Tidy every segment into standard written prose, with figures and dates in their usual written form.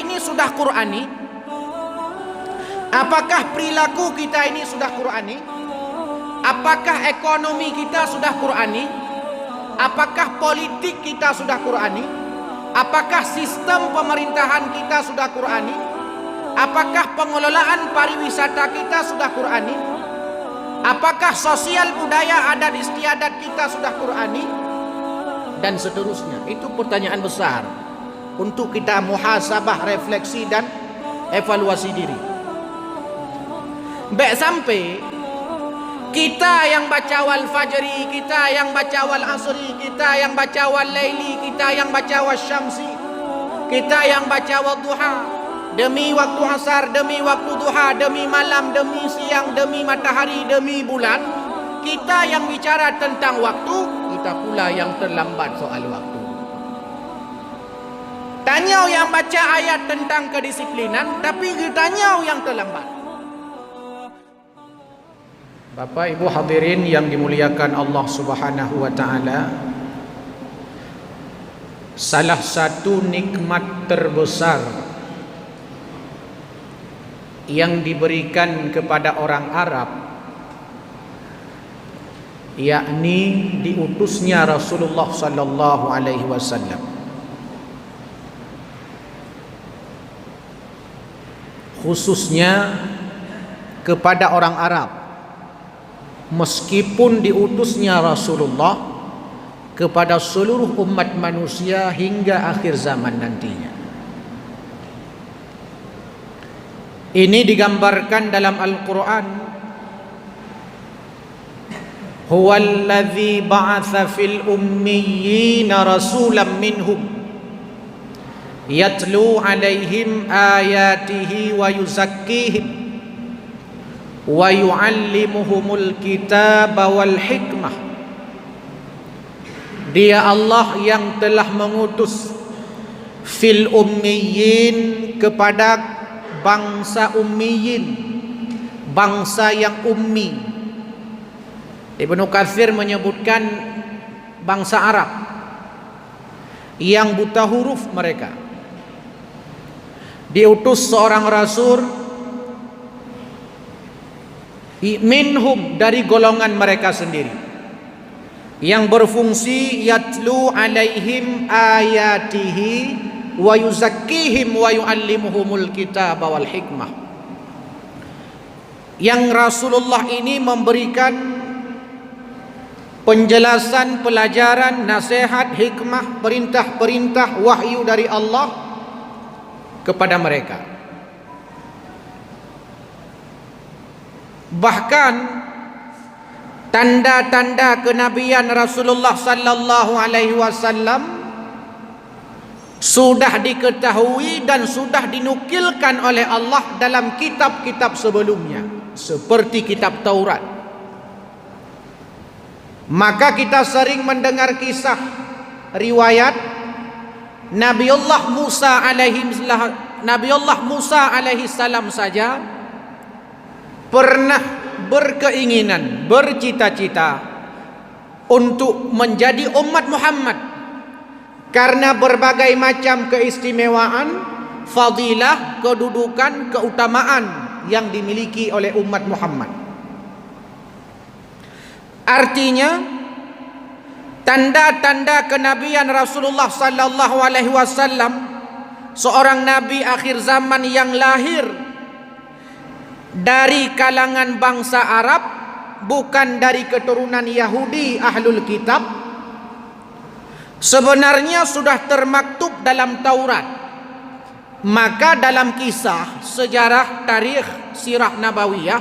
ini sudah Qur'ani? Apakah perilaku kita ini sudah Qur'ani? Apakah ekonomi kita sudah Qur'ani? Apakah politik kita sudah Qur'ani? Apakah sistem pemerintahan kita sudah Qur'ani? Apakah pengelolaan pariwisata kita sudah Qur'ani? Apakah sosial budaya adat istiadat kita sudah Qur'ani? Dan seterusnya. Itu pertanyaan besar untuk kita muhasabah, refleksi dan evaluasi diri. Baik sampai kita yang baca wal fajri, kita yang baca wal asri, kita yang baca wal laili, kita yang baca wal syamsi, kita yang baca wal duha, demi waktu asar, demi waktu duha, demi malam, demi siang, demi matahari, demi bulan, kita yang bicara tentang waktu, kita pula yang terlambat soal waktu. Tanya yang baca ayat tentang kedisiplinan, tapi tanya yang terlambat. Bapak Ibu hadirin yang dimuliakan Allah Subhanahu wa taala, salah satu nikmat terbesar yang diberikan kepada orang Arab, yakni diutusnya Rasulullah sallallahu alaihi wasallam, khususnya kepada orang Arab. Meskipun diutusnya Rasulullah kepada seluruh umat manusia hingga akhir zaman nantinya. Ini digambarkan dalam Al-Quran. Huwallazi ba'atha fil ummiyina rasulam minhum yatlu alaihim ayatihi wa yuzakkihim wa yu'allimuhumul kitaba wal hikmah. Dia Allah yang telah mengutus fil ummiyin, kepada bangsa ummiyin, bangsa yang ummi. Ibnu Katsir menyebutkan bangsa Arab yang buta huruf mereka. Diutus seorang rasul minhum, dari golongan mereka sendiri, yang berfungsi yatlu alaihim ayatihi wa yuzakkihim wa yuallimuhumul kitaba wal hikmah. Yang Rasulullah ini memberikan penjelasan, pelajaran, nasihat, hikmah, perintah-perintah, wahyu dari Allah kepada mereka. Bahkan tanda-tanda kenabian Rasulullah sallallahu alaihi wasallam sudah diketahui dan sudah dinukilkan oleh Allah dalam kitab-kitab sebelumnya, seperti kitab Taurat. Maka kita sering mendengar kisah riwayat Nabiullah Musa alaihi salam saja pernah berkeinginan, bercita-cita untuk menjadi umat Muhammad karena berbagai macam keistimewaan, fadilah, kedudukan, keutamaan yang dimiliki oleh umat Muhammad. Artinya, tanda-tanda kenabian Rasulullah sallallahu alaihi wasallam, seorang nabi akhir zaman yang lahir dari kalangan bangsa Arab, bukan dari keturunan Yahudi ahlul kitab, sebenarnya sudah termaktub dalam Taurat. Maka dalam kisah sejarah tarikh sirah nabawiyah,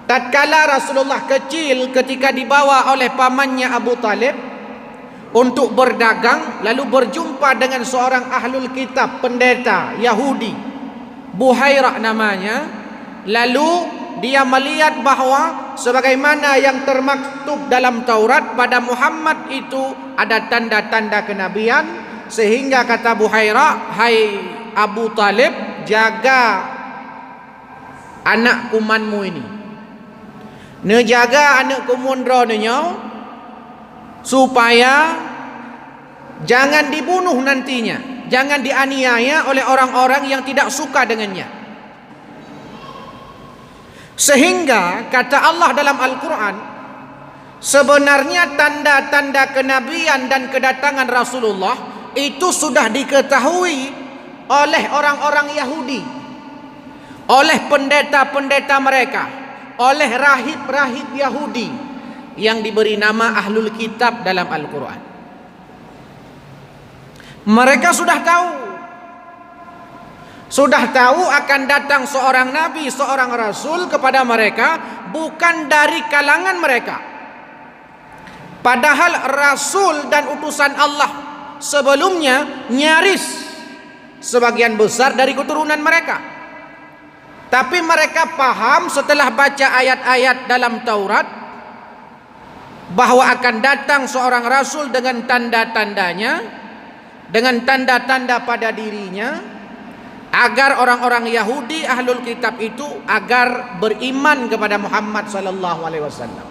tatkala Rasulullah kecil ketika dibawa oleh pamannya Abu Talib untuk berdagang, lalu berjumpa dengan seorang ahlul kitab, pendeta Yahudi, Buhairah namanya. Lalu dia melihat bahwa sebagaimana yang termaktub dalam Taurat, pada Muhammad itu ada tanda-tanda kenabian, sehingga kata Buhairah, hai Abu Talib, jaga anak kumanmu ini, nejaga anak kumundra nyo, supaya jangan dibunuh nantinya. jangan dianiaya oleh orang-orang yang tidak suka dengannya. Sehingga kata Allah dalam Al-Quran, sebenarnya tanda-tanda kenabian dan kedatangan Rasulullah itu sudah diketahui oleh orang-orang Yahudi, oleh pendeta-pendeta mereka, oleh rahib-rahib Yahudi yang diberi nama Ahlul Kitab dalam Al-Quran. Mereka sudah tahu akan datang seorang nabi, seorang rasul kepada mereka, bukan dari kalangan mereka. Padahal rasul dan utusan Allah sebelumnya nyaris sebagian besar dari keturunan mereka. Tapi mereka paham setelah baca ayat-ayat dalam Taurat bahwa akan datang seorang rasul dengan tanda-tandanya, dengan tanda-tanda pada dirinya, agar orang-orang Yahudi Ahlul Kitab itu agar beriman kepada Muhammad sallallahu alaihi wasallam.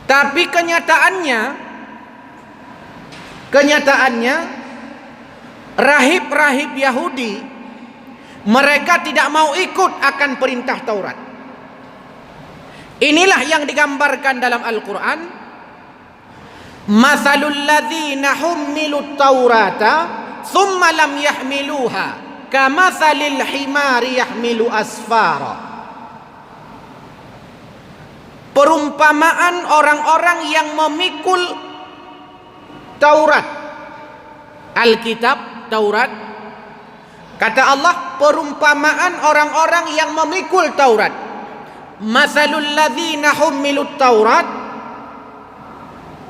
Tapi kenyataannya rahib-rahib Yahudi mereka tidak mau ikut akan perintah Taurat. Inilah yang digambarkan dalam Al-Quran. Mathalul ladzina hummilut taurata thumma lam yahmiluha kamathalil himari yahmilu asfara. Perumpamaan orang-orang yang memikul Taurat, Alkitab, Taurat. Kata Allah, perumpamaan orang-orang yang memikul Taurat. Mathalul ladzina hummilut taurat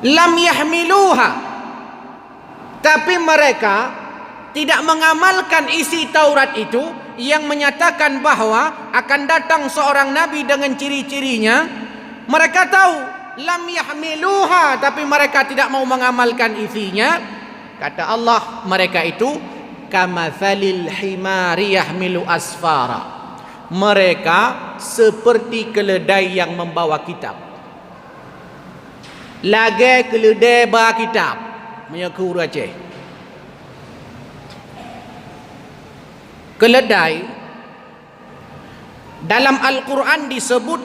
lam yahmiluha, tapi mereka tidak mengamalkan isi Taurat itu yang menyatakan bahwa akan datang seorang nabi dengan ciri-cirinya. Mereka tahu lam yahmiluha, tapi mereka tidak mau mengamalkan isinya. Kata Allah, mereka itu kamathalil himari yahmilu asfara. Mereka seperti keledai yang membawa kitab. Lagi keledai bawa kitab, menyaku Aceh. Keledai dalam Al-Quran disebut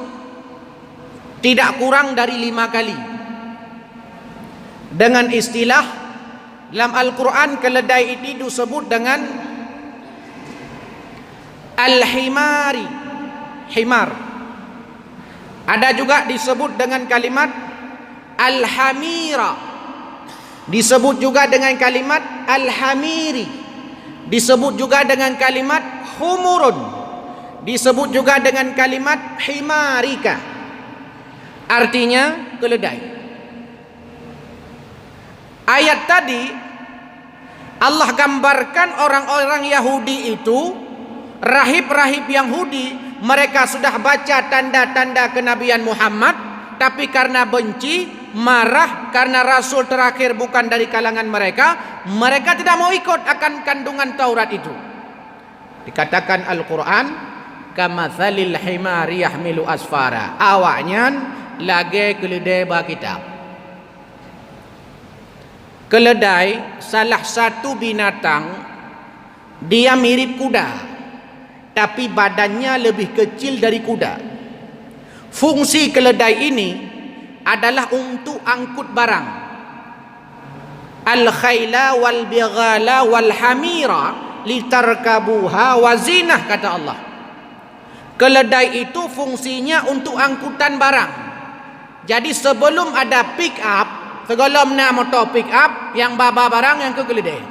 tidak kurang dari 5 kali. Dengan istilah dalam Al-Quran, keledai ini disebut dengan al-himari, himar. Ada juga disebut dengan kalimat al-hamira, disebut juga dengan kalimat al-hamiri, disebut juga dengan kalimat humurun, disebut juga dengan kalimat himarika. Artinya keledai. Ayat tadi Allah gambarkan orang-orang Yahudi itu, rahib-rahib Yahudi, mereka sudah baca tanda-tanda kenabian Muhammad, tapi karena benci, marah karena rasul terakhir bukan dari kalangan mereka, mereka tidak mau ikut akan kandungan Taurat itu. Dikatakan Al-Quran, kamathalil himari yahmilu asfara. Awaknya lagi keledai bawa kitab. Keledai salah satu binatang, dia mirip kuda, tapi badannya lebih kecil dari kuda. Fungsi keledai ini adalah untuk angkut barang. Al-khayla wal bighala wal hamira litarkabuha wa zinah, kata Allah. Keledai itu fungsinya untuk angkutan barang. Jadi sebelum ada pick up, sebelum nak motor pick up, yang bawa barang yang ke keledai.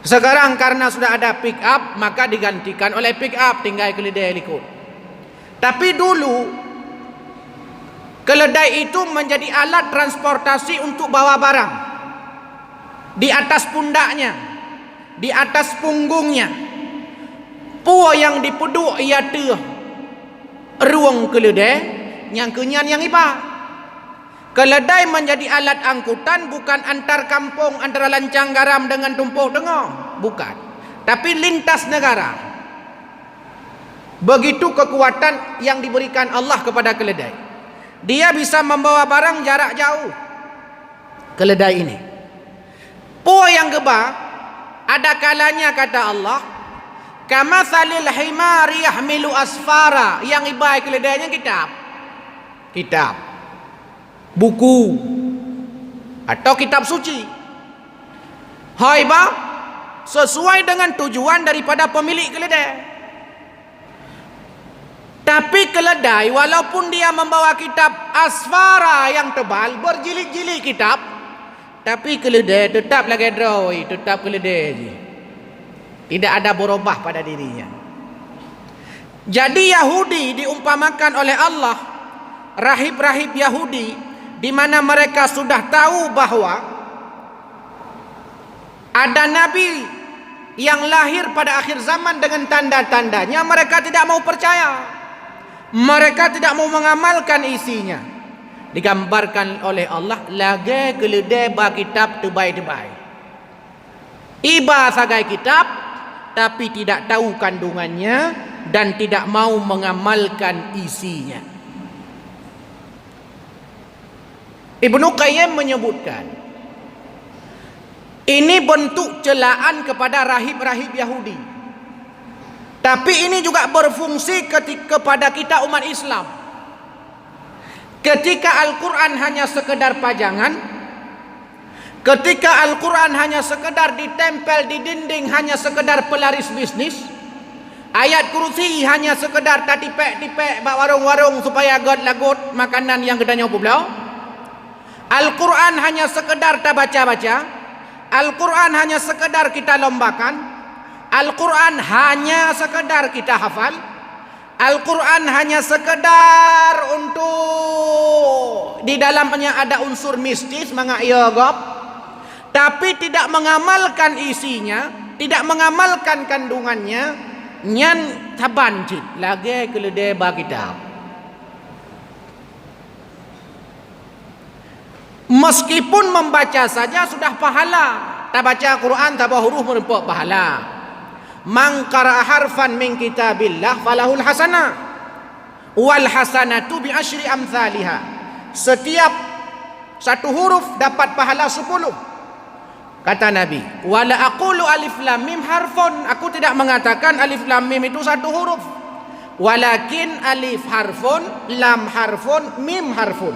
Sekarang karena sudah ada pick up, maka digantikan oleh pick up, tinggal keledai ikut. Tapi dulu keledai itu menjadi alat transportasi untuk bawa barang. Di atas pundaknya, di atas punggungnya, puo yang dipeduk ia tuh ruang keledai, yang kenyan yang ipa. Keledai menjadi alat angkutan bukan antar kampung, antara lancang garam dengan tumpuk tengah, bukan, tapi lintas negara. Begitu kekuatan yang diberikan Allah kepada keledai. Dia bisa membawa barang jarak jauh, keledai ini. Po yang geba, ada kalanya kata Allah, kamatsalil himari yahmilu asfara, yang ibai keledainya kitab, buku atau kitab suci. Hai ba, sesuai dengan tujuan daripada pemilik keledai. Tapi keledai walaupun dia membawa kitab asfara yang tebal, berjilid-jilid kitab, tapi keledai tetap lagi drawai, tetap keledai je. Tidak ada berubah pada dirinya. Jadi Yahudi diumpamakan oleh Allah, rahib-rahib Yahudi, di mana mereka sudah tahu bahwa ada nabi yang lahir pada akhir zaman dengan tanda-tandanya, mereka tidak mau percaya. Mereka tidak mau mengamalkan isinya. Digambarkan oleh Allah, lagi keledai ba kitab tebai-tebai. Iba sagai kitab, tapi tidak tahu kandungannya dan tidak mau mengamalkan isinya. Ibnu Qayyim menyebutkan, ini bentuk celaan kepada rahib-rahib Yahudi. Tapi ini juga berfungsi kepada kita umat Islam. Ketika Al-Quran hanya sekedar pajangan, ketika Al-Quran hanya sekedar ditempel di dinding, hanya sekedar pelaris bisnis, ayat kursi hanya sekedar tipek-tipek bak warung-warung supaya god-lagot makanan yang gedanya pulau. Al-Quran hanya sekedar kita baca-baca, Al-Quran hanya sekedar kita lombakan, Al-Quran hanya sekedar kita hafal, Al-Quran hanya sekedar untuk di dalamnya ada unsur mistis mengayogop, tapi tidak mengamalkan isinya, tidak mengamalkan kandungannya, nyan tabancit lagi keledai ba kitab. Meskipun membaca saja sudah pahala, tak baca Quran tak huruf merupakan pahala. Man qara'a harfan min kitabillah falahul hasanah wal hasanatu bi asyri amsalihha. Setiap satu huruf dapat pahala 10. Kata Nabi, wala aqulu alif lam mim harfun, aku tidak mengatakan alif lam mim itu satu huruf. Walakin alif harfun, lam harfun, mim harfun.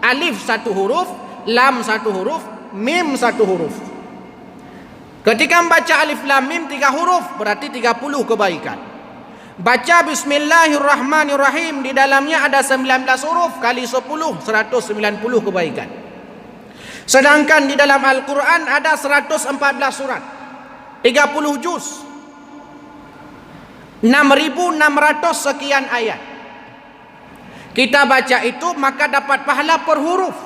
Alif satu huruf, lam satu huruf, mim satu huruf. Ketika membaca alif lam mim 3 huruf, berarti 30 kebaikan. Baca bismillahirrahmanirrahim, di dalamnya ada 19 huruf kali 10, 190 kebaikan. Sedangkan di dalam Al-Quran ada 114 surat, 30 juz, 6.600 sekian ayat. Kita baca itu maka dapat pahala per huruf.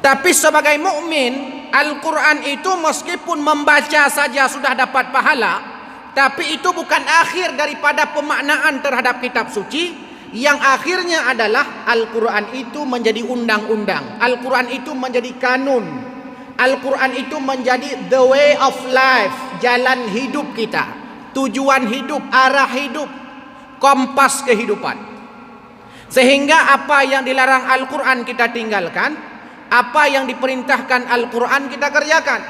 Tapi sebagai mukmin, Al-Quran itu meskipun membaca saja sudah dapat pahala, tapi itu bukan akhir daripada pemaknaan terhadap kitab suci. Yang akhirnya adalah Al-Quran itu menjadi undang-undang, Al-Quran itu menjadi kanun, Al-Quran itu menjadi the way of life, jalan hidup kita, tujuan hidup, arah hidup, kompas kehidupan. Sehingga apa yang dilarang Al-Quran kita tinggalkan, apa yang diperintahkan Al-Quran kita kerjakan.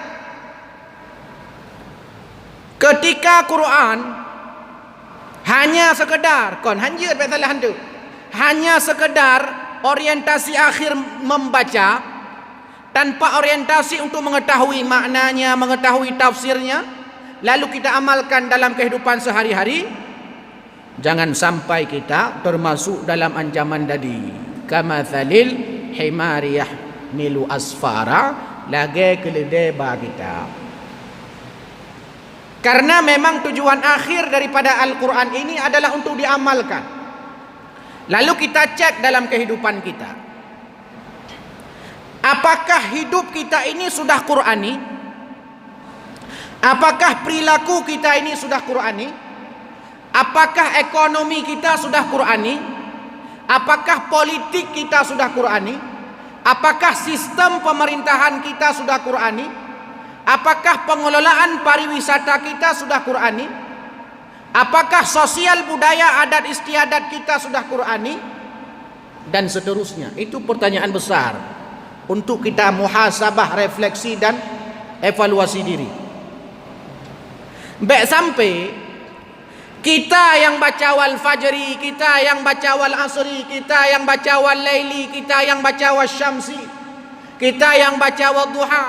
Ketika Quran hanya sekedar hanya sekedar orientasi akhir membaca, tanpa orientasi untuk mengetahui maknanya, mengetahui tafsirnya, lalu kita amalkan dalam kehidupan sehari-hari, jangan sampai kita termasuk dalam ancaman tadi. Kamatsalil himariyah milu asfara, lagi keledai ba kitab. Karena memang tujuan akhir daripada Al-Quran ini adalah untuk diamalkan. Lalu kita cek dalam kehidupan kita, apakah hidup kita ini sudah Qurani? Apakah perilaku kita ini sudah Qurani? Apakah ekonomi kita sudah Qurani? Apakah politik kita sudah Qurani? Apakah sistem pemerintahan kita sudah Qurani? Apakah pengelolaan pariwisata kita sudah Qurani? Apakah sosial budaya adat istiadat kita sudah Qurani? Dan seterusnya. Itu pertanyaan besar untuk kita muhasabah, refleksi dan evaluasi diri. Baik sampai kita yang baca wal fajri, kita yang baca wal asri, kita yang baca wal laili, kita yang baca wal syamsi, kita yang baca wal duha,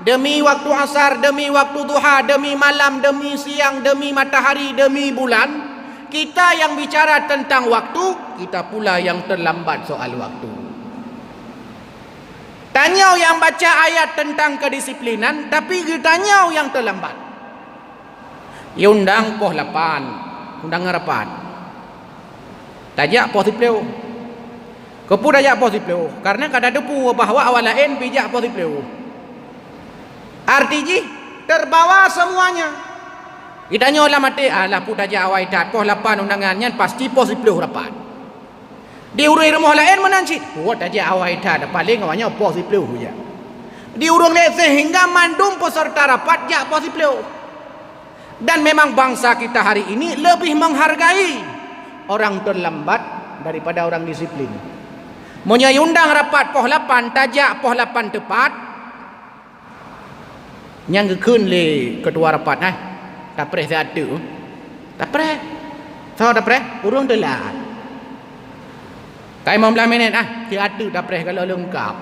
demi waktu asar, demi waktu duha, demi malam, demi siang, demi matahari, demi bulan, kita yang bicara tentang waktu, kita pula yang terlambat soal waktu. Tanya yang baca ayat tentang kedisiplinan, tapi tanya yang terlambat. Ya undang poh 8, undang rapat. Tajak poh 10. Kepu tajak poh 10. Karena kada depu bahawa awal lain bijak poh 10. Artinya terbawa semuanya. Kitanya lah mati, alah pu tajak awal itat poh 8 undangannya pasti poh 10 rapat. Di urung rumah lain menanci, oh tajak awal itat paling awalnya poh 10 saja. Di urung lain sehingga mandum peserta rapat jak poh 10. Dan memang bangsa kita hari ini lebih menghargai orang terlambat daripada orang disiplin. Menyayundang rapat poh 8, tajak poh 8 tepat. Yang gekun le ketua rapat tak pres satu. Tak pres. Sao tak pres? Urung telat. Kai 15 minit dia ada tak pres kalau lengkap.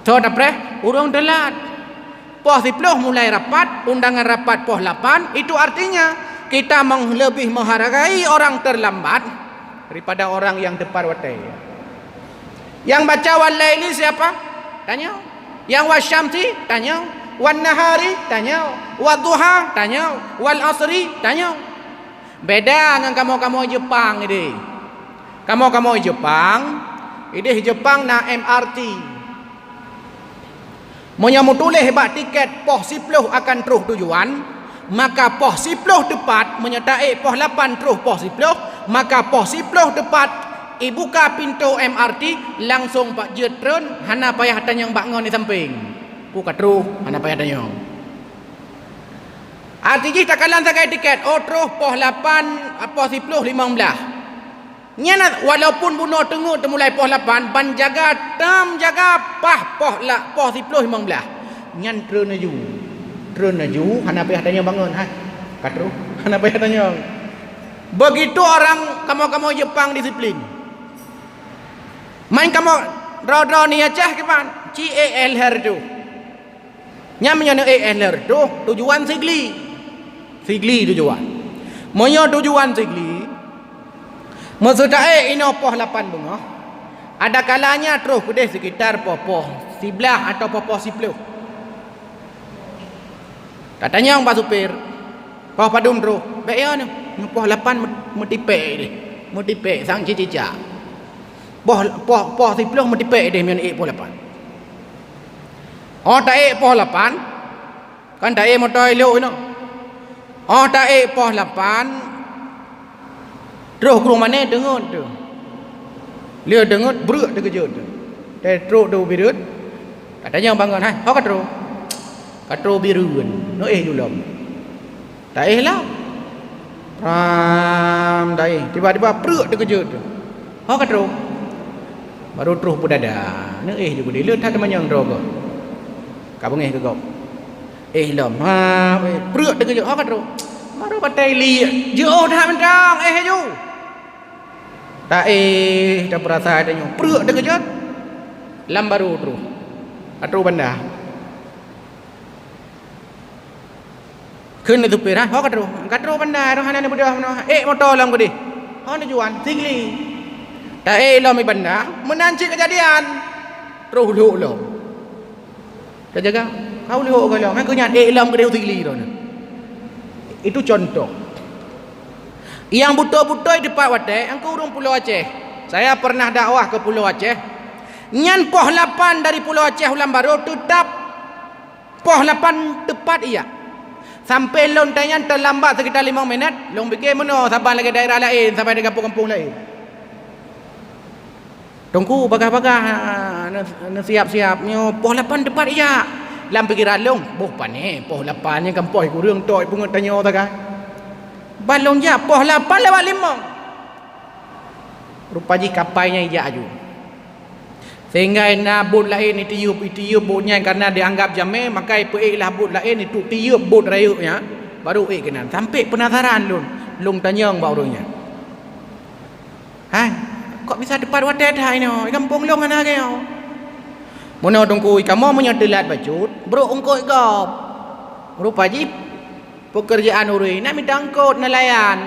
Sao tak pres? Urung telat. Poh 10 mulai rapat, undangan rapat poh 8, itu artinya kita lebih menghargai orang terlambat daripada orang yang tepat waktu. Yang baca wal laili siapa? Tanya. Yang wasyamsi? Tanya. Wan nahari? Tanya. Wad duha? Tanya. Wal asri? Tanya. Beda dengan kamu-kamu Jepang ini. Kamu-kamu Jepang, ini Jepang na MRT. Menyambut tulis hebat tiket poh 10 akan terus tujuan, maka poh 10 tepat menyertai poh 8 terus poh 10, maka poh 10 tepat buka pintu MRT langsung pak jetron hana payah tanya mbak ngon di samping buka terus hana payah tanya. Artinya tak kalah sakai tiket terus poh 8 poh 10 15. Nyana walaupun bunuh tengok temulai poh 8 ban jaga jaga poh 10 15. Nyan trun aju hana payah tanya bangun katru hana payah tanya. Begitu orang kamu Jepang disiplin. Main kamu ro ni acah kepan CAL her tu. Nya menyana AL tu tujuan sigli tujuan. Moyo tujuan sigli maksudnya ino poh 8 bunga. Ada kalanya terus kedai sekitar poh 11 atau poh 10. Katanya yang Pak Supir, poh padum terus. Baik ya ni, poh 8 metipek ni. Metipek sang cica. Poh 10 metipek dia mian poh 8. Tak poh 8. Kan tak motor elok ino. Tak poh 8. Terus ke rumah ni dengar tu. Dia dengar berat dia kejut tu. Dia teruk tu birut. Katanya bangun katro. Katro birun. No julam. Tak lah. Ram tak tiba-tiba berat dia kejut tu. Katro. Baru terus pun dada. No juga dia tak ada manyang droga. Kau bengih ke kau. Lam. Berat dia kejut. Katro. Baru patai li. Jo dah mentang. Ju. Tak dah berasa adanya perut dia kejut lam baru terus atau benda kena tu perah katro benda roh hana ni budak motor lam gede hana juan tingli tak lam benda menanci kejadian terus lu lam dah jaga kau lu kau lam aku nyat lam gede tingli tu itu contoh. Yang buta-buta di Pak Watai, engkau urung Pulau Aceh. Saya pernah dakwah ke Pulau Aceh. Nyan poh 8 dari Pulau Aceh Ulang Baru tetap poh 8 tepat iya. Sampai long tanya terlambat sekitar 5 minit, long fikir mana sabar lagi daerah lain sampai di kampung-kampung lain. Tunggu bagah-bagah siap-siapnya poh 8 tepat iya. Lam pikiran long, boh pane poh 8 nya kampung ku reung tok pungut tanya ta kan. Balong je poh 8 lewat 5. Rupanya kapainya ija aju. Sehingga bot lain itiup botnya karena dianggap jamai, maka ilah bot lain itu tiup bot rayuknya baru kena. Sampai penasaran lung tanya barunya. Kok bisa depan wadah dah ini? Kampung long ana ke? Mana tungku kamu menyetelat bacut, bro ungkoi kau. Rupa jip pekerjaan urui nak minta angkut nelayan.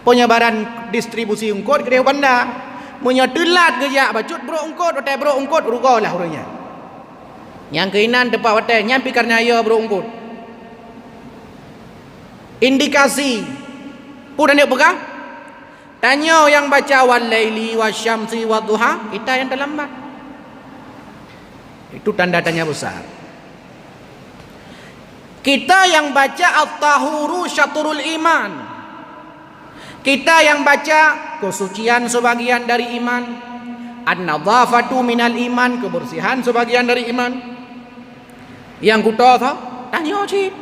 Penyebaran distribusi ungkut ke dia bandar. Menyetelat kerja bacut bro ungkut rugolah urunya. Yang keinan depan wadah nyampi karena ya bro ungkut. Indikasi pun dia pegang. Tanya yang baca wal laili wasyamsi wadduha, kita yang terlambat. Itu tanda tanya besar. Kita yang baca at-tahuru syatrul iman. Kita yang baca kesucian sebagian dari iman, an-nadhafatu minal iman, kebersihan sebagian dari iman. Yang kutoh tanya cik.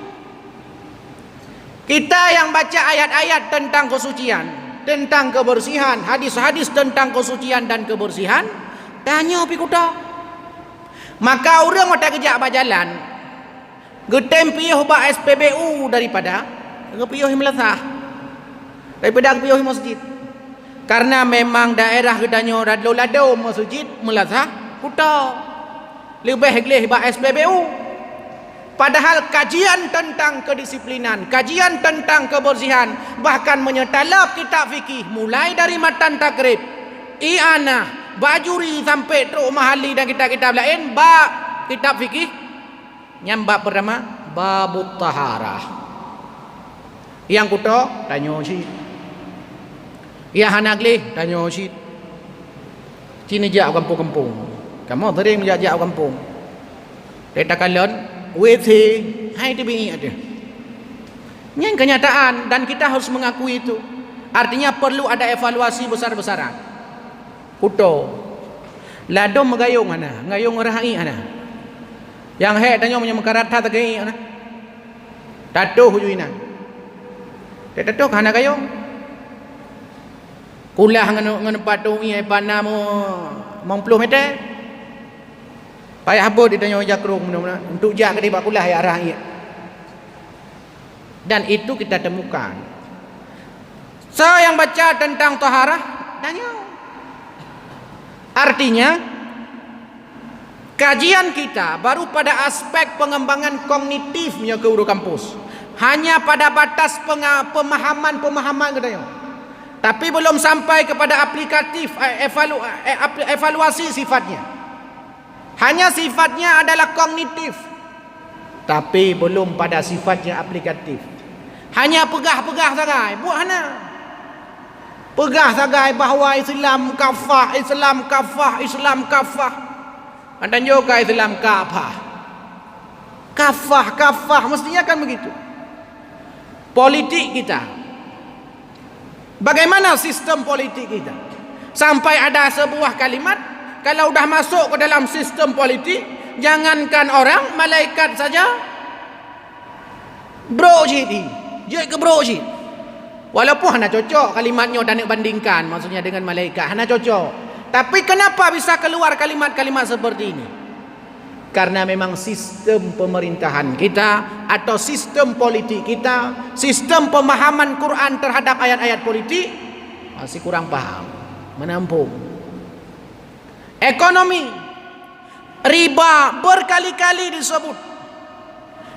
Kita yang baca ayat-ayat tentang kesucian, tentang kebersihan, hadis-hadis tentang kesucian dan kebersihan, tanya pi kutoh. Maka orang mata kejak berjalan, getem piyuh ba SPBU daripada ngepiyuh melasah. Daripada piyuh masjid. Karena memang daerah gedanyo lado masjid melasah kuta. Lebih geleh ba SPBU. Padahal kajian tentang kedisiplinan, kajian tentang kebersihan, bahkan menyetalap kitab fikih mulai dari matan takrib, i'anah, bajuri sampai teruk mahali dan kitab-kitab lain, bab kitab fikih nyambak pertama babut taharah. Yang kuto tanya si ya hanagli tanya si sini jak kampung-kampung. Kamu sering menjak kampung. Kita kalian WC hai dibi ada. Yang kenyataan dan kita harus mengakui itu. Artinya perlu ada evaluasi besar-besaran. Kuto ladom megayung ana, ngayung rahai ana. Yang he tanya punya mekaratha tagai ana. Tatuh hujuina. Tatuh kana gayung. Kulah ngan patu ia pana mo 10 meter. Payah habut ditanya jakrung mudah-mudahan untuk jak ke kulah ya arah ia. Dan itu kita temukan. Saya yang baca tentang taharah tanya. Artinya kajian kita baru pada aspek pengembangan kognitifnya ke kampus. Hanya pada batas pemahaman katanya. Tapi belum sampai kepada aplikatif evaluasi sifatnya. Hanya sifatnya adalah kognitif. Tapi belum pada sifatnya aplikatif. Hanya pegah-pegah sagai. Buat mana? Pegah sagai bahawa Islam kafah, Islam kafah, Islam kafah. Dan juga Islam kafah. Kafah, mestinya kan begitu. Politik kita. Bagaimana sistem politik kita? Sampai ada sebuah kalimat, kalau dah masuk ke dalam sistem politik, jangankan orang, malaikat saja brojit. Jadi ke brojit. Walaupun hanya cocok kalimatnya dan nak bandingkan, maksudnya dengan malaikat, hanya cocok. Tapi kenapa bisa keluar kalimat-kalimat seperti ini? Karena memang sistem pemerintahan kita atau sistem politik kita, sistem pemahaman Quran terhadap ayat-ayat politik masih kurang paham, menampung. Ekonomi, riba berkali-kali disebut.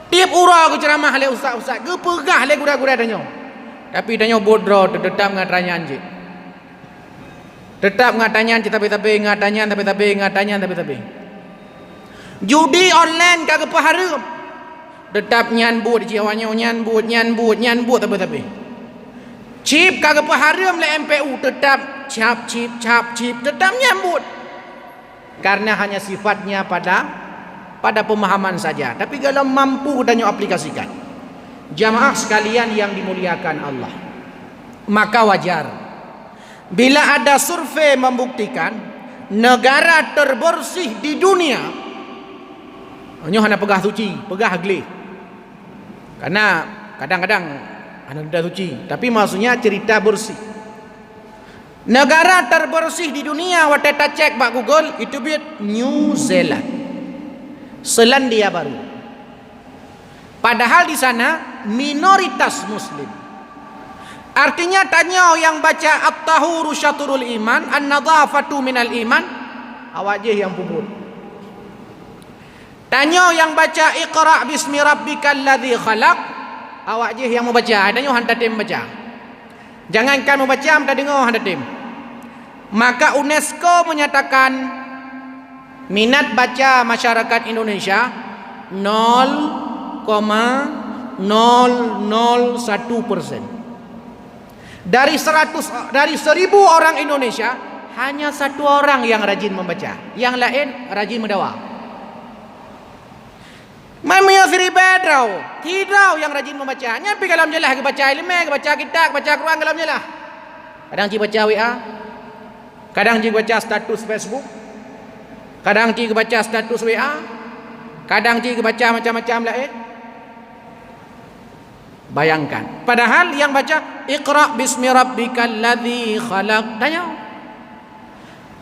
Tiap urang ke ceramah le ustaz-ustaz, ke pegah le gura-gura tanya. Tapi tanya bodoh tetap ngatanya anjing. Tetap ngatanya tapi ngatanya tapi. Judi online kagak paharum. Tetap nyanbut jiwanya nyanbut tapi. Chip kagak paharum le MPU tetap chip tetap nyambut. Karena hanya sifatnya pada pemahaman saja. Tapi kalau mampu tanya aplikasikan. Jamaah sekalian yang dimuliakan Allah. Maka wajar bila ada survei membuktikan negara terbersih di dunia hanya hana pegah suci, pegah agli. Karena kadang-kadang hana suci, tapi maksudnya cerita bersih. Negara terbersih di dunia, wateta cek bak Google, itu biat New Zealand, Selandia Baru. Padahal di sana minoritas Muslim. Artinya tanya yang baca at-tahuru syatrul iman, an-nadhafatu minal iman, awak je yang puput. Tanya yang baca iqra bismi rabbikal ladzi khalaq, awak je yang membaca. Tanya hanta tim baca. Jangankan membaca, hanta dengar hanta tim. Maka UNESCO menyatakan minat baca masyarakat Indonesia 0,001%. Dari 1000 orang Indonesia, hanya 1 orang yang rajin membaca, yang lain rajin mendakwah. Mamanya seribat tau, tidak yang rajin membaca. Nyampe kalam jelah ke baca ilmu, ke baca kitab, baca Quran kalam jelah. Kadang cik baca WA, kadang cik baca status Facebook, kadang cik baca status WA, kadang cik baca macam-macam lain. Bayangkan, padahal yang baca iqra bismi rabbikal ladzi khalaq, tanya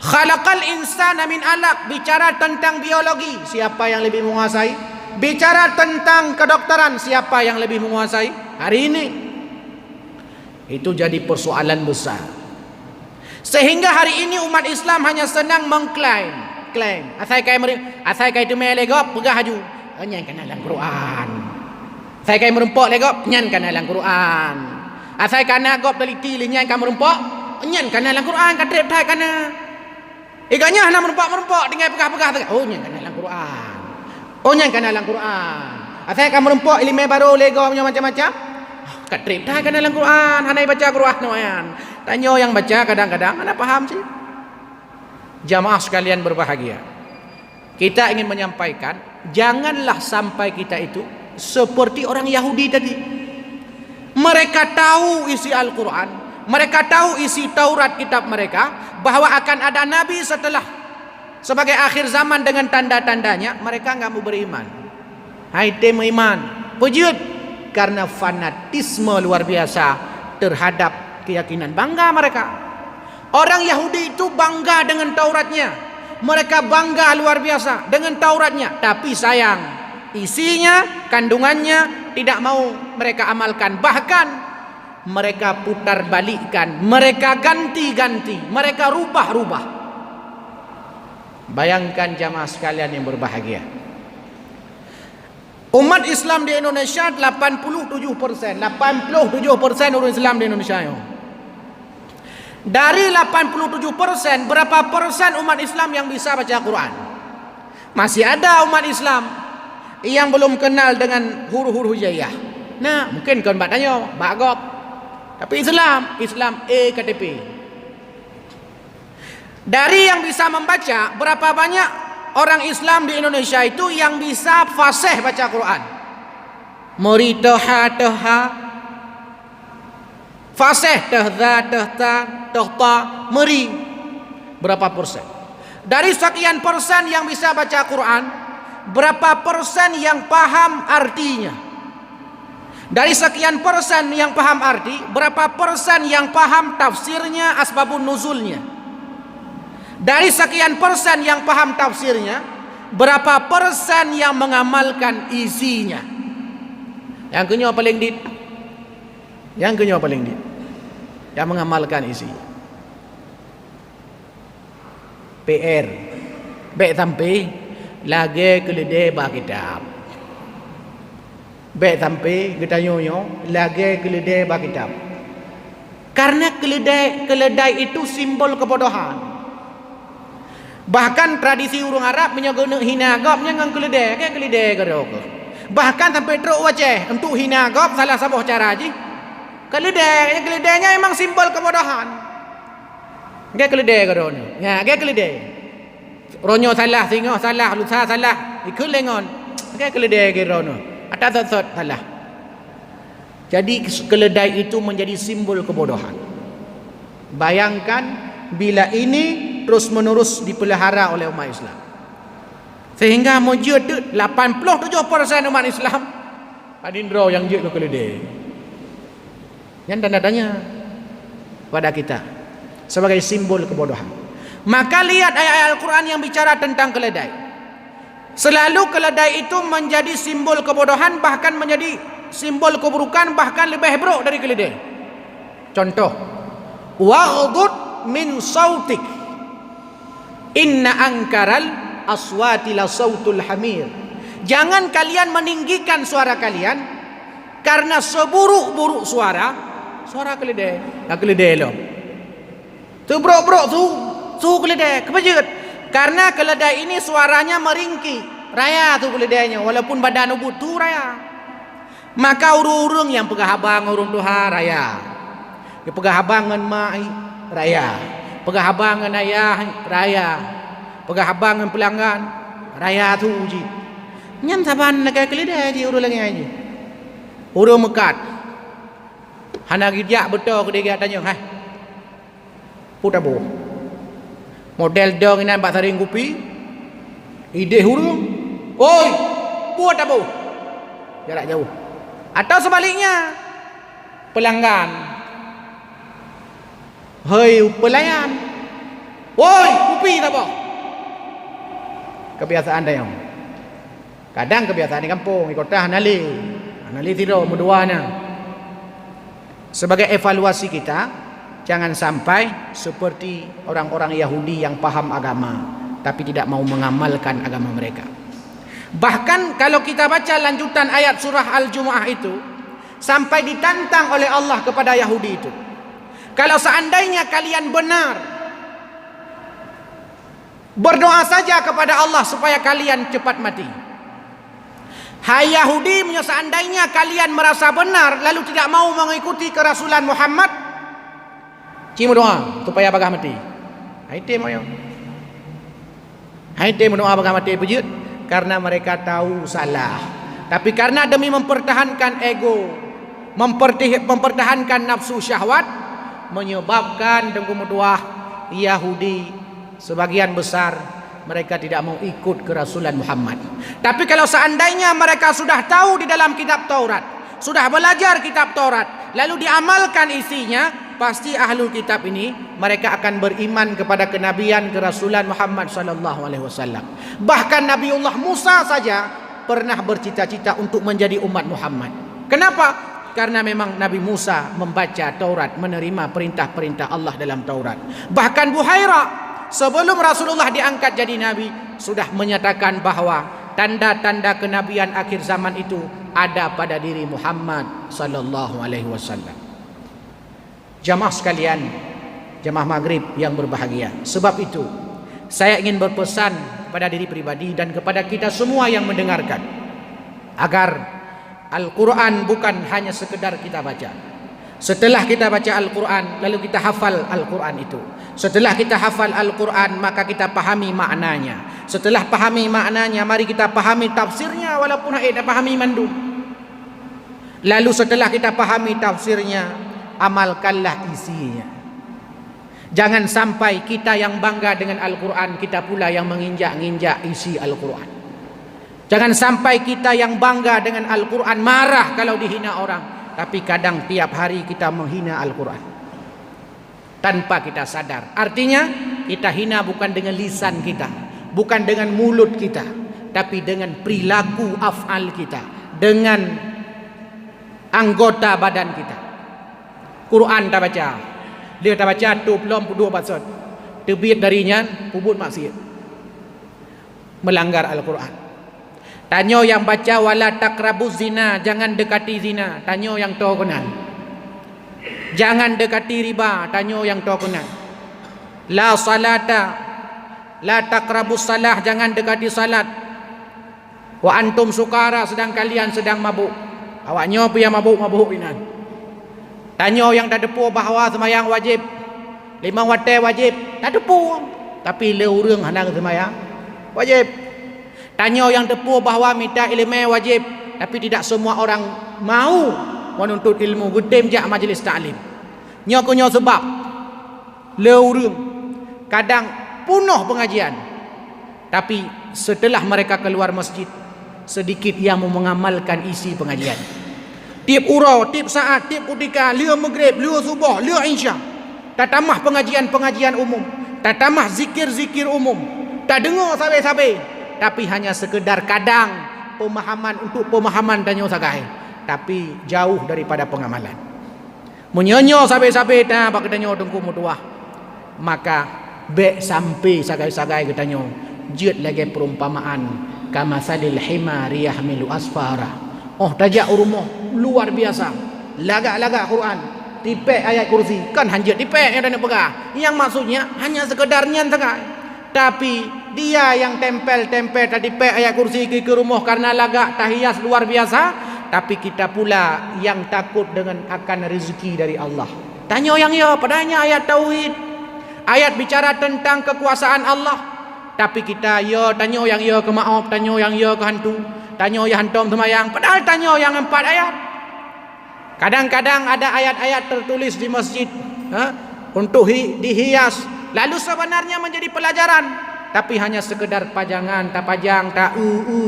khalaqal insana min alaq, bicara tentang biologi, siapa yang lebih menguasai? Bicara tentang kedokteran, siapa yang lebih menguasai hari ini? Itu jadi persoalan besar. Sehingga hari ini umat Islam hanya senang mengklaim, asai kai itu melegop pegah haju, nyan kan dalam Quran. Asai kai merempok legop, nyan kan dalam Quran. Asai kana gop teliti nyan kan merempok, nyan kan dalam Quran, kadrep thai kana. Iganya hana merempok dengan pegah-pegah, oh nyan kan dalam Quran. Oh nyan kan dalam Quran. Asal kamu merempok ilmu baru lego macam-macam. Kadrip dah kan dalam Quran. Hanai baca Quran noyan. Tanya yang baca kadang-kadang ana paham sih. Jamaah sekalian berbahagia. Kita ingin menyampaikan, janganlah sampai kita itu seperti orang Yahudi tadi. Mereka tahu isi Al-Quran, mereka tahu isi Taurat kitab mereka, bahwa akan ada nabi setelah sebagai akhir zaman dengan tanda-tandanya, mereka enggak mau beriman. Hai tem iman, pujud karena fanatisme luar biasa terhadap keyakinan, bangga mereka. Orang Yahudi itu bangga dengan Tauratnya. Mereka bangga luar biasa dengan Tauratnya, tapi sayang, isinya, kandungannya tidak mau mereka amalkan. Bahkan mereka putar balikkan, mereka ganti-ganti, mereka rubah-rubah. Bayangkan jamaah sekalian yang berbahagia, umat Islam di Indonesia 87% orang Islam di Indonesia. Dari 87%, berapa persen umat Islam yang bisa baca Quran? Masih ada umat Islam yang belum kenal dengan huruf-huruf hijaiyah. Nah, mungkin kan tanya, bagop. Tapi Islam KTP. Dari yang bisa membaca, berapa banyak orang Islam di Indonesia itu yang bisa fasih baca Quran? Muritoha toha, fasih tohza tohta tohta meri. Berapa persen? Dari sekian persen yang bisa baca Quran, berapa persen yang paham artinya? Dari sekian persen yang paham arti, berapa persen yang paham tafsirnya, asbabun nuzulnya? Dari sekian persen yang paham tafsirnya, berapa persen yang mengamalkan isinya? Yang kenyal paling dit, yang mengamalkan isi. PR, baik sampai lagi keledai bah kitab. Baik sampai kita nyonya lagi keledai bah kitab. Karena keledai itu simbol kebodohan. Bahkan tradisi urang Arab menyebut hina gop nyangang keledai, ke keledai gerok. Bahkan sampai teruk wajah untuk hina gop salah satu cara ji. Keledainya memang simbol kebodohan. Ke keledai gerok. Ya, ke keledai. Ronyo salah, singo salah, lusa salah, ikut lengon. Ke keledai gerok. Atas sot salah. Jadi keledai itu menjadi simbol kebodohan. Bayangkan bila ini terus menerus dipelihara oleh umat Islam, sehingga mujud 87% umat Islam adindro yang jud keledai. Yang tanda tanya pada kita, sebagai simbol kebodohan. Maka lihat ayat-ayat Al-Quran yang bicara tentang keledai. Selalu keledai itu menjadi simbol kebodohan, bahkan menjadi simbol keburukan, bahkan lebih buruk dari keledai. Contoh, waghdud min sautik inna angkaral aswati la sautul hamir. Jangan kalian meninggikan suara kalian, karena seburuk-buruk suara keledai. Nah, keledai lo tu buruk-buruk tu keledai kebajut. Karena keledai ini suaranya meringki, raya tu keledainya, walaupun badan ubud tu raya. Maka urung-urung yang pegah abang urung tuha raya, yang pegah abangan mai raya, pegah abangan ayah raya, pegah abangan pelanggan raya tu uji. Nyam saban naga keledai ji urung lagi aja. Urung mekat. Hana gijak betul ke dia tanya, "Hai. Putabu. Model dong ini bak saring kopi. Ide hurung. Oi, putabu." Jarak jauh. Atau sebaliknya, pelanggan. "Hei, pelayan. Woi, kopi tak apa?" Kebiasaan dah yang. Kadang kebiasaan di kampung, di kota Nali tidur muduanya. Sebagai evaluasi kita, jangan sampai seperti orang-orang Yahudi yang paham agama tapi tidak mau mengamalkan agama mereka. Bahkan kalau kita baca lanjutan ayat surah Al-Jumu'ah itu, sampai ditantang oleh Allah kepada Yahudi itu, kalau seandainya kalian benar, berdoa saja kepada Allah supaya kalian cepat mati. Hai Yahudi, seandainya kalian merasa benar lalu tidak mau mengikuti kerasulan Muhammad, cuma doa supaya bagah mati. Hai tem ayo. Hai tem doa bagah mati pujud, karena mereka tahu salah. Tapi karena demi mempertahankan ego, mempertahankan nafsu syahwat, menyebabkan dengku doa Yahudi sebagian besar mereka tidak mau ikut kerasulan Muhammad. Tapi kalau seandainya mereka sudah tahu di dalam kitab Taurat, sudah belajar kitab Taurat, lalu diamalkan isinya, pasti ahlul kitab ini mereka akan beriman kepada kenabian kerasulan Muhammad sallallahu alaihi wasallam. Bahkan Nabiullah Musa saja pernah bercita-cita untuk menjadi umat Muhammad. Kenapa? Karena memang Nabi Musa membaca Taurat, menerima perintah-perintah Allah dalam Taurat. Bahkan Buhairah sebelum Rasulullah diangkat jadi Nabi sudah menyatakan bahawa tanda-tanda kenabian akhir zaman itu ada pada diri Muhammad sallallahu alaihi wasallam. Jamaah sekalian, jamaah maghrib yang berbahagia. Sebab itu saya ingin berpesan kepada diri pribadi dan kepada kita semua yang mendengarkan, agar Al-Quran bukan hanya sekedar kita baca. Setelah kita baca Al-Quran, lalu kita hafal Al-Quran itu. Setelah kita hafal Al-Quran, maka kita pahami maknanya. Setelah pahami maknanya, mari kita pahami tafsirnya, walaupun tidak pahami mandum. Lalu setelah kita pahami tafsirnya, amalkanlah isinya. Jangan sampai kita yang bangga dengan Al-Quran, kita pula yang menginjak-injak isi Al-Quran. Jangan sampai kita yang bangga dengan Al-Quran marah kalau dihina orang, tapi kadang tiap hari kita menghina Al-Quran tanpa kita sadar. Artinya kita hina bukan dengan lisan kita, bukan dengan mulut kita, tapi dengan perilaku af'al kita, dengan anggota badan kita. Quran tak baca, dia tak baca tu belum dua pasal terbit darinya pubut maksiat, melanggar Al-Quran. Tanya yang baca wala taqrabuz zina, jangan dekati zina, tanya yang tahu kenal. Jangan dekati riba, tanya yang tahu kenal. La salata, la taqrabus salah, jangan dekati salat. Wa antum sukara, sedang kalian sedang mabuk. Awaknya apa yang mabuk-mabuk ini? Tanya yang tak depu bahawa semayang wajib, 5 waktu wajib, tak depu. Tapi le urang hendak semayang wajib. Tanya yang tepu bahawa minta ilmu wajib, tapi tidak semua orang mau menuntut ilmu. Gedim jak majlis ta'lim. Nyokonyo sebab leurung kadang penuh pengajian, tapi setelah mereka keluar masjid, sedikit yang mau mengamalkan isi pengajian. Tiap urau, tiap saat, tiap ketika, liur maghrib, liur subuh, liur isya, tak tamah pengajian-pengajian umum, tak tamah zikir-zikir umum, tak dengar sabe-sabe, tapi hanya sekedar kadang pemahaman untuk pemahaman danyo sagai, tapi jauh daripada pengamalan. Menyonyo sabe-sabe ta bak danyo tengku mutuah, maka be sampai sagai-sagai ketanyo jut lagi perumpamaan kama salil himari yahmilu asfara. Oh tajak urumoh luar biasa, lagak-lagak Quran, tipek ayat kursi, kan hanjat tipek yang ada pegah, yang maksudnya hanya sekedarnya sagai, tapi dia yang tempel-tempel tadi tipek ayat kursi ke rumah karena lagak tahiyas luar biasa. Tapi kita pula yang takut dengan akan rezeki dari Allah. Tanya yang ya, padanya ayat tauhid, ayat bicara tentang kekuasaan Allah. Tapi kita ya tanya yang ya ke maaf, tanya yang ya ke hantu, tanya yang hantom semayang. Padahal tanya yang 4 ayat. Kadang-kadang ada ayat-ayat tertulis di masjid untuk dihias, lalu sebenarnya menjadi pelajaran, tapi hanya sekedar pajangan, tak pajang, tak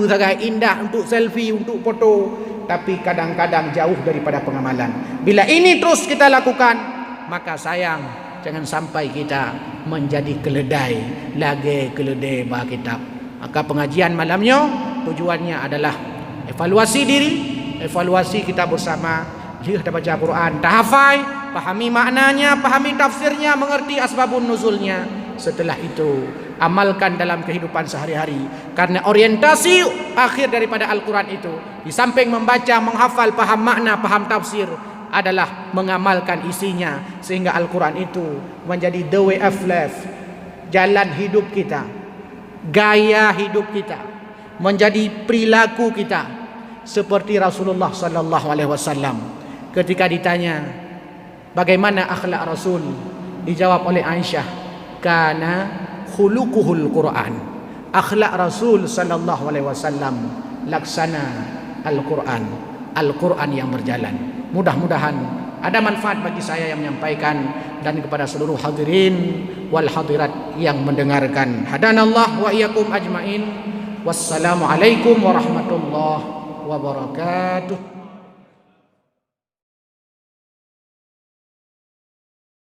sangat indah untuk selfie, untuk foto, tapi kadang-kadang jauh daripada pengamalan. Bila ini terus kita lakukan, maka sayang jangan sampai kita menjadi keledai, lagi keledai bah kitab. Maka pengajian malamnya tujuannya adalah evaluasi diri, evaluasi kita bersama. Jika kita baca Quran, tahafai, pahami maknanya, pahami tafsirnya, mengerti asbabun nuzulnya. Setelah itu amalkan dalam kehidupan sehari-hari, karena orientasi akhir daripada Al-Quran itu, di samping membaca, menghafal, paham makna, paham tafsir, adalah mengamalkan isinya, sehingga Al-Quran itu menjadi the way of life, jalan hidup kita, gaya hidup kita, menjadi perilaku kita, seperti Rasulullah sallallahu alaihi wasallam ketika ditanya bagaimana akhlak Rasul, dijawab oleh Aisyah, kana khuluquhul Quran. Akhlak Rasul sallallahu alaihi wasallam laksana Al-Quran, Al-Quran yang berjalan. Mudah-mudahan ada manfaat bagi saya yang menyampaikan dan kepada seluruh hadirin wal hadirat yang mendengarkan. Hadanallah wa iyyakum ajmain. Wassalamualaikum warahmatullahi wabarakatuh.